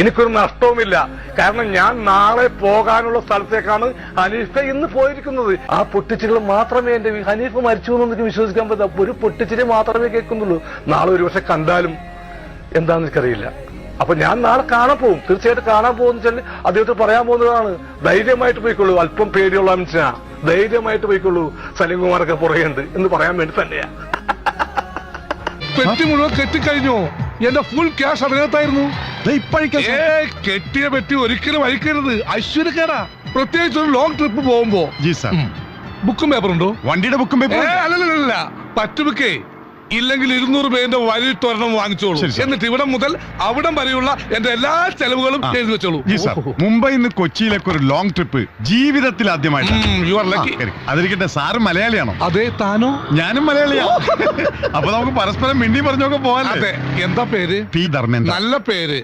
എനിക്കൊരു നഷ്ടവുമില്ല. കാരണം ഞാൻ നാളെ പോകാനുള്ള സ്ഥലത്തേക്കാണ് ഹനീഫ ഇന്ന് പോയിരിക്കുന്നത്. ആ പൊട്ടിച്ചികൾ മാത്രമേ എന്റെ ഹനീഫ മരിച്ചു എന്ന് എനിക്ക് വിശ്വസിക്കാൻ പറ്റാ. ഒരു പൊട്ടിച്ചിരി മാത്രമേ കേൾക്കുന്നുള്ളൂ. നാളെ ഒരു പക്ഷെ കണ്ടാലും എന്താന്ന് എനിക്കറിയില്ല. അപ്പൊ ഞാൻ നാളെ കാണാൻ പോകും, തീർച്ചയായിട്ടും കാണാൻ പോകുന്ന വെച്ചാൽ അദ്ദേഹത്തെ പറയാൻ പോകുന്നതാണ്, ധൈര്യമായിട്ട് പോയിക്കൊള്ളൂ. അല്പം പേടിയുള്ള മനുഷ്യനാ, ധൈര്യമായിട്ട് പോയിക്കൊള്ളൂ, സലീംകുമാറൊക്കെ പുറകെയുണ്ട് എന്ന് പറയാൻ വേണ്ടി തന്നെയാ. പെട്ടി മുഴുവൻ കെട്ടിക്കഴിഞ്ഞു. എന്റെ ഫുൾ ക്യാഷ് അതിനകത്തായിരുന്നു. കെട്ടിയ പെട്ടി ഒരിക്കലും അഴിക്കരുത്, ഐശ്വര്യക്കേടാ. പ്രത്യേകിച്ച് ഒരു ലോങ് ട്രിപ്പ് പോകുമ്പോ. ബുക്കും പേപ്പർ ഉണ്ടോ? വണ്ടിയുടെ ബുക്കും പേപ്പർ അല്ലല്ല, പറ്റുബുക്കേ. ഇല്ലെങ്കിൽ 200 പേരുടെ വരിട്ടൊരെണ്ണം വാങ്ങിച്ചോളൂ. എന്നിട്ട് ഇവിടെ മുതൽ അവിടം വരെയുള്ള എന്റെ എല്ലാ ചെലവുകളും എഴുതി വെച്ചോളൂ. മുംബൈ നിന്ന് കൊച്ചിയിലേക്ക് ഒരു ലോങ് ട്രിപ്പ് ജീവിതത്തിൽ ആദ്യമായിട്ട്. അതിരിക്കട്ടെ, സാറ് മലയാളിയാണോ? അതെ, താനോ? ഞാനും മലയാളിയാണ്. അപ്പൊ നമുക്ക് പരസ്പരം മിണ്ടി പറഞ്ഞൊക്കെ പോകാൻ. അതെ. എന്താ പേര്? പി ധർമ്മേന്ദ്ര. നല്ല പേര്.